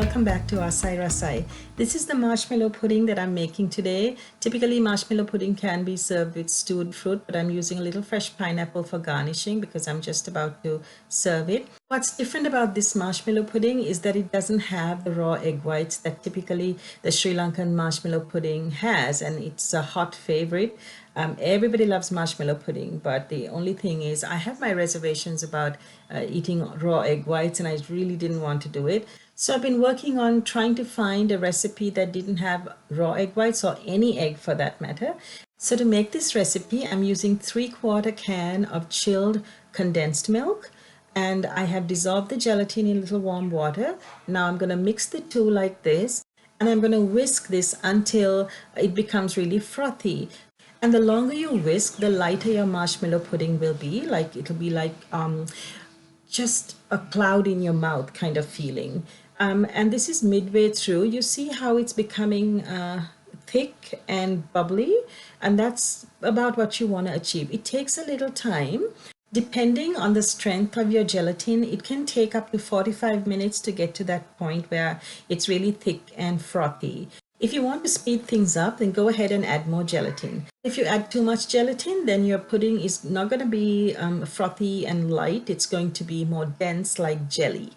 welcome back to Aasai Rasai. This is the marshmallow pudding that I'm making today. Typically marshmallow pudding can be served with stewed fruit, but I'm using a little fresh pineapple for garnishing because I'm just about to serve it. What's different about this marshmallow pudding is that it doesn't have the raw egg whites that typically the Sri Lankan marshmallow pudding has, and it's a hot favorite. Everybody loves marshmallow pudding, but the only thing is I have my reservations about eating raw egg whites, and I really didn't want to do it. So I've been working on trying to find a recipe that didn't have raw egg whites or any egg for that matter. So to make this recipe, I'm using 3/4 can of chilled condensed milk, and I have dissolved the gelatin in a little warm water. Now I'm going to mix the two like this, and I'm going to whisk this until it becomes really frothy. And the longer you whisk, the lighter your marshmallow pudding will be. Like it'll be like just a cloud in your mouth kind of feeling. And this is midway through. You see how it's becoming thick and bubbly, and that's about what you want to achieve. It takes a little time. Depending on the strength of your gelatin, it can take up to 45 minutes to get to that point where it's really thick and frothy. If you want to speed things up, then go ahead and add more gelatin. If you add too much gelatin, then your pudding is not going to be frothy and light. It's going to be more dense like jelly.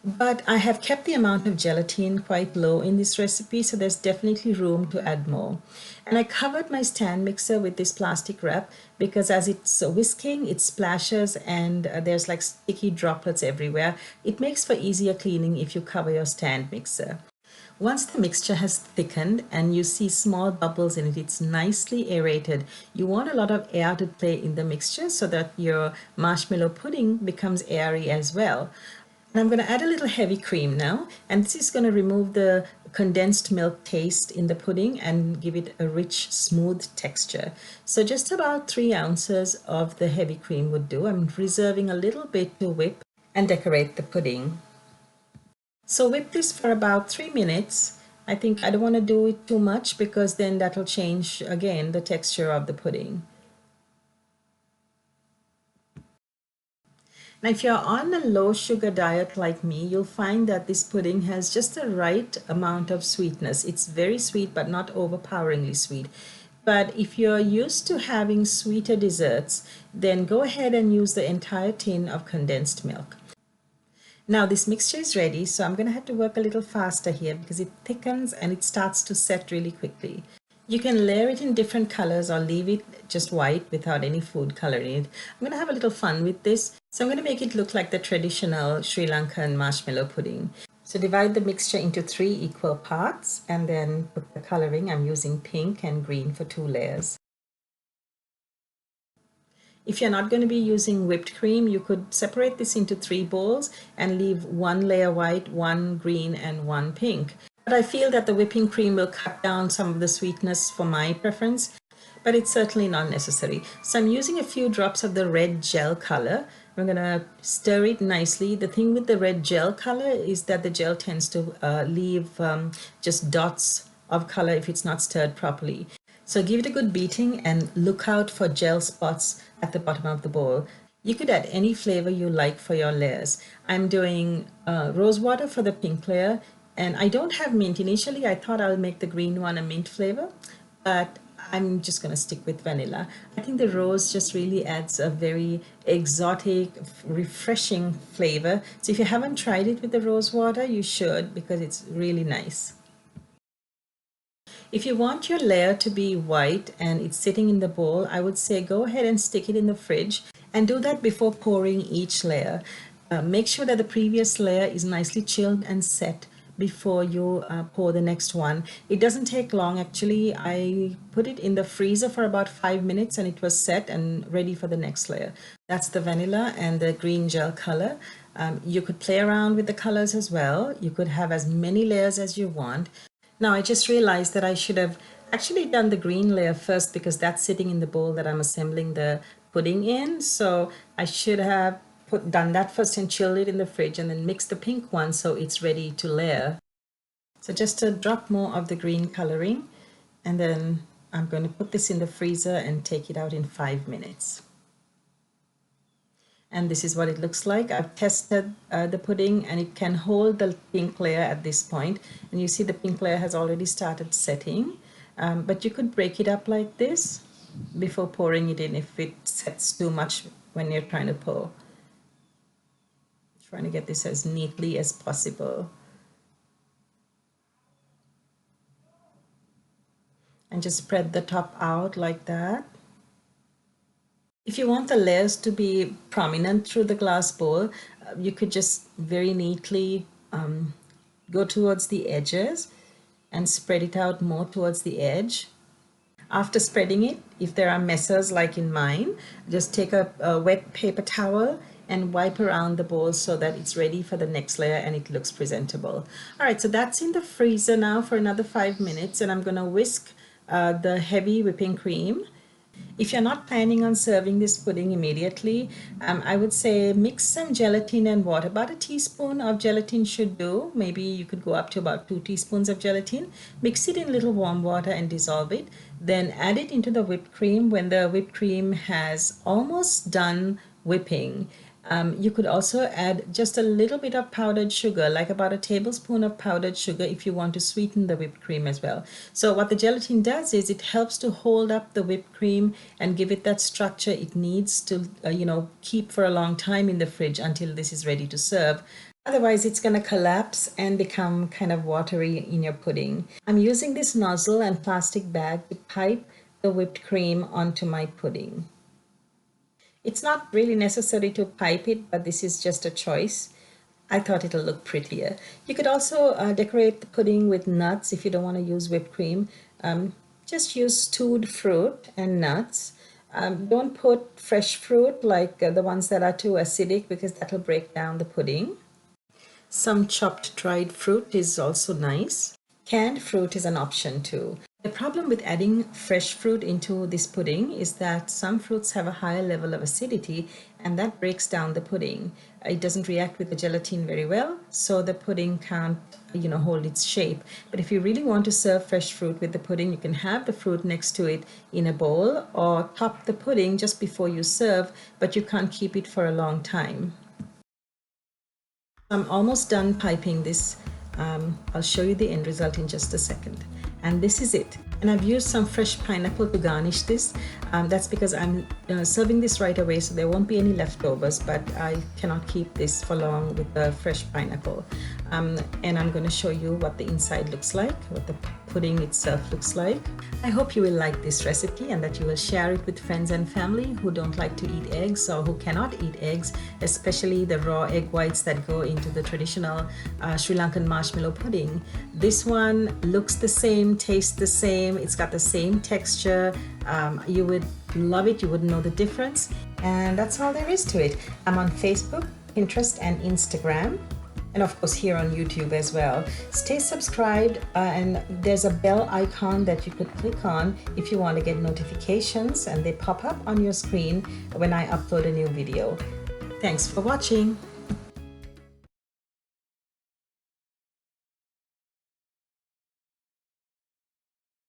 But I have kept the amount of gelatin quite low in this recipe, so there's definitely room to add more. And I covered my stand mixer with this plastic wrap because as it's whisking, it splashes and there's like sticky droplets everywhere. It makes for easier cleaning if you cover your stand mixer. Once the mixture has thickened and you see small bubbles in it, it's nicely aerated. You want a lot of air to play in the mixture so that your marshmallow pudding becomes airy as well. And I'm going to add a little heavy cream now, and this is going to remove the condensed milk taste in the pudding and give it a rich, smooth texture. So just about 3 ounces of the heavy cream would do. I'm reserving a little bit to whip and decorate the pudding. So whip this for about 3 minutes. I think I don't want to do it too much because then that'll change again the texture of the pudding. Now if you're on a low sugar diet like me, you'll find that this pudding has just the right amount of sweetness. It's very sweet but not overpoweringly sweet. But if you're used to having sweeter desserts, then go ahead and use the entire tin of condensed milk. Now this mixture is ready, so I'm going to have to work a little faster here because it thickens and it starts to set really quickly. You can layer it in different colors or leave it just white without any food color in it. I'm going to have a little fun with this. So I'm going to make it look like the traditional Sri Lankan marshmallow pudding. So divide the mixture into 3 equal parts and then put the coloring. I'm using pink and green for 2 layers. If you're not going to be using whipped cream, you could separate this into 3 bowls and leave 1 layer white, 1 green, and 1 pink. But I feel that the whipping cream will cut down some of the sweetness for my preference, but it's certainly not necessary. So I'm using a few drops of the red gel color. I'm going to stir it nicely. The thing with the red gel color is that the gel tends to leave just dots of color if it's not stirred properly. So give it a good beating and look out for gel spots at the bottom of the bowl. You could add any flavor you like for your layers. I'm doing rose water for the pink layer, and I don't have mint. Initially I thought I'll make the green one a mint flavor, but I'm just going to stick with vanilla. I think the rose just really adds a very exotic, refreshing flavor. So if you haven't tried it with the rose water, you should because it's really nice. If you want your layer to be white and it's sitting in the bowl, I would say go ahead and stick it in the fridge and do that before pouring each layer. Make sure that the previous layer is nicely chilled and set before you pour the next one. It doesn't take long actually. I put it in the freezer for about 5 minutes and it was set and ready for the next layer. That's the vanilla and the green gel color. You could play around with the colors as well. You could have as many layers as you want. Now I just realized that I should have actually done the green layer first because that's sitting in the bowl that I'm assembling the pudding in. So I should have done that first and chilled it in the fridge and then mix the pink one so it's ready to layer. So just a drop more of the green coloring, and then I'm going to put this in the freezer and take it out in 5 minutes. And this is what it looks like. I've tested the pudding and it can hold the pink layer at this point. And you see the pink layer has already started setting. But you could break it up like this before pouring it in if it sets too much when you're trying to pour. Trying to get this as neatly as possible. And just spread the top out like that. If you want the layers to be prominent through the glass bowl, you could just very neatly go towards the edges and spread it out more towards the edge. After spreading it, if there are messes like in mine, just take a wet paper towel and wipe around the bowl so that it's ready for the next layer and it looks presentable. All right, so that's in the freezer now for another 5 minutes, and I'm gonna whisk the heavy whipping cream. If you're not planning on serving this pudding immediately, I would say mix some gelatin and water. About a teaspoon of gelatin should do. Maybe you could go up to about 2 teaspoons of gelatin. Mix it in a little warm water and dissolve it. Then add it into the whipped cream. When the whipped cream has almost done whipping, you could also add just a little bit of powdered sugar, like about a tablespoon of powdered sugar if you want to sweeten the whipped cream as well. So what the gelatin does is it helps to hold up the whipped cream and give it that structure it needs to, keep for a long time in the fridge until this is ready to serve. Otherwise, it's going to collapse and become kind of watery in your pudding. I'm using this nozzle and plastic bag to pipe the whipped cream onto my pudding. It's not really necessary to pipe it, but this is just a choice. I thought it'll look prettier. You could also decorate the pudding with nuts if you don't want to use whipped cream. Just use stewed fruit and nuts. Don't put fresh fruit like the ones that are too acidic because that'll break down the pudding. Some chopped dried fruit is also nice. Canned fruit is an option too. The problem with adding fresh fruit into this pudding is that some fruits have a higher level of acidity and that breaks down the pudding. It doesn't react with the gelatin very well, so the pudding can't, hold its shape. But if you really want to serve fresh fruit with the pudding, you can have the fruit next to it in a bowl or top the pudding just before you serve, but you can't keep it for a long time. I'm almost done piping this. I'll show you the end result in just a second. And this is it. And I've used some fresh pineapple to garnish this. That's because I'm serving this right away, so there won't be any leftovers, but I cannot keep this for long with the fresh pineapple. And I'm going to show you what the inside looks like, what the pudding itself looks like. I hope you will like this recipe and that you will share it with friends and family who don't like to eat eggs or who cannot eat eggs, especially the raw egg whites that go into the traditional Sri Lankan marshmallow pudding. This one looks the same, tastes the same, it's got the same texture. You would love it, you wouldn't know the difference. And that's all there is to it. I'm on Facebook, Pinterest, and Instagram. And of course here on YouTube as well. Stay subscribed and there's a bell icon that you could click on if you want to get notifications, and they pop up on your screen when I upload a new video. Thanks for watching.